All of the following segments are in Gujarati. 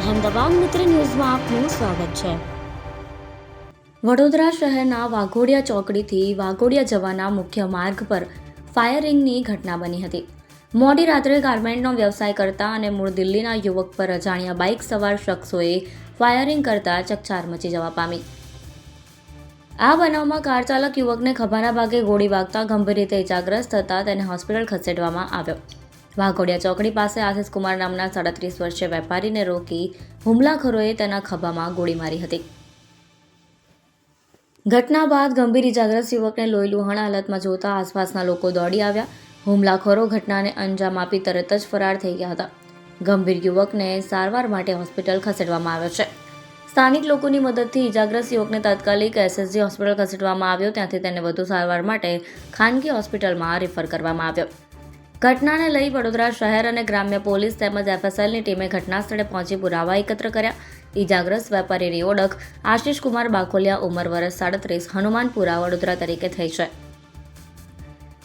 અહેમદાબાદ મિત્ર ન્યૂઝમાં આપનું સ્વાગત છે। વડોદરા શહેરના વાઘોડિયા ચોકડીથી વાઘોડિયા જવાના મુખ્ય માર્ગ પર ફાયરિંગની ઘટના બની હતી। મોડી રાત્રે ગાર્મેન્ટનો વ્યવસાય કરતા અને મૂળ દિલ્હીના યુવક પર અજાણ્યા બાઇક સવાર શખ્સોએ ફાયરિંગ કરતા ચકચાર મચી જવા પામી। આ બનાવમાં કાર ચાલક યુવકને ખભાના ભાગે ગોળી વાગતા ગંભીર રીતે ઇજાગ્રસ્ત થતા તેને હોસ્પિટલ ખસેડવામાં આવ્યો। વાઘોડિયા ચોકડી પાસે આશિષ કુમાર નામના 37 વર્ષીય વેપારીને રોકી હુમલાખોરોએ તેના ખભામાં ગોળી મારી હતી। ઘટના બાદ ગંભીર ઇજાગ્રસ્ત યુવકને લોહીલુહાણ હાલતમાં જોતા આસપાસના લોકો દોડી આવ્યા। હુમલાખોરો ઘટનાને અંજામ આપી તરત જ ફરાર થઈ ગયા હતા। ગંભીર યુવકને સારવાર માટે હોસ્પિટલ ખસેડવામાં આવ્યો છે। સ્થાનિક લોકોની મદદથી ઇજાગ્રસ્ત યુવકને તાત્કાલિક એસએસજી હોસ્પિટલ ખસેડવામાં આવ્યો, ત્યાંથી તેને વધુ સારવાર માટે ખાનગી હોસ્પિટલમાં રેફર કરવામાં આવ્યો। ઘટનાને લઈ વડોદરા શહેર અને ગ્રામ્ય પોલીસ તેમજ એફએસએલની ટીમે ઘટના સ્થળે પહોંચી પુરાવા એકત્ર કર્યા। ઇજાગ્રસ્ત વેપારીની ઓળખ આશિષ કુમાર બાકોલિયા, ઉંમર વર્ષ 37, હનુમાનપુરા, વડોદરા તરીકે થઈ છે।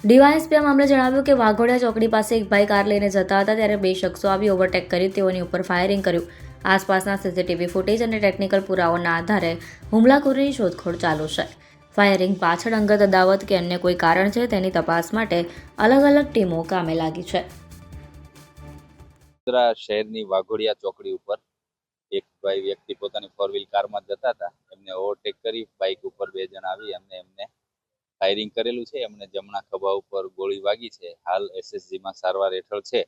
ડીવાયએસપીએ મામલે જણાવ્યું કે વાઘોડિયા ચોકડી પાસે એક ભાઈ કાર લઈને જતા હતા ત્યારે બે શખ્સો આવી ઓવરટેક કરી તેઓની ઉપર ફાયરિંગ કર્યું। આસપાસના સીસીટીવી ફૂટેજ અને ટેકનિકલ પુરાવાઓના આધારે હુમલાખોરીની શોધખોળ ચાલુ છે। ફાયરિંગ પાછળ અંગત અદાવત કે અન્ય કોઈ કારણ છે તેની તપાસ માટે અલગ અલગ ટીમો કામે લાગી છે। વડોદરા શહેરની વાઘોડિયા ચોકડી ઉપર એક ભાઈ વ્યક્તિ પોતાની 4 વ્હીલ કારમાં જતા હતા। એમને ઓવરટેક કરી બાઇક ઉપર બે જણ આવી એમને ફાયરિંગ કરેલું છે। એમને જમણા ખભા ઉપર ગોળી વાગી છે। હાલ એસએસજીમાં સારવાર હેઠળ છે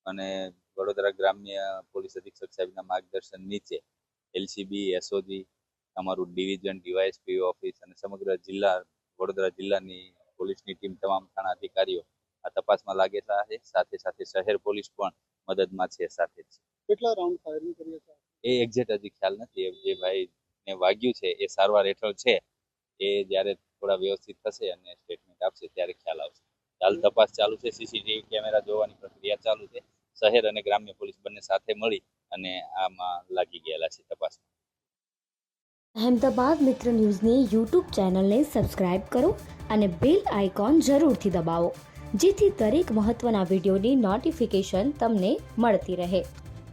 અને વડોદરા ગ્રામ્ય પોલીસ અધિક્ષક સાહેબના માર્ગદર્શન નીચે એલસીબી, એસઓજી, અમારું ડિવિઝન, ડીવાયએસપી ઓફિસ અને સમગ્ર જિલ્લા વડોદરા જિલ્લાની પોલીસની ટીમ, તમામ થાણા અધિકારીઓ આ તપાસમાં લાગેલા છે। સાથે સાથે શહેર પોલીસ પણ મદદમાં છે સાથે જ। કેટલા રાઉન્ડ ફાયરિંગ કરી હતા એ એક્ઝેક્ટ હજી ખ્યાલ નથી। જે ભાઈને વાગ્યું છે એ સારવાર હેઠળ છે। એ જ્યારે થોડા વ્યવસ્થિત થશે અને સ્ટેટમેન્ટ આપશે ત્યારે ખ્યાલ આવશે। હાલ તપાસ ચાલુ છે, સીસીટીવી કેમેરા જોવાની પ્રક્રિયા ચાલુ છે। શહેર અને ગ્રામ્ય પોલીસ બંને સાથે મળી અને આમાં લાગી ગયેલા છે તપાસમાં। અહેમદાબાદ મિત્ર ન્યૂઝની યુટ્યુબ ચેનલને સબસ્ક્રાઇબ કરો અને બેલ આઇકોન જરૂરથી દબાવો, જેથી દરેક મહત્વના વિડીયોની નોટિફિકેશન તમને મળતી રહે।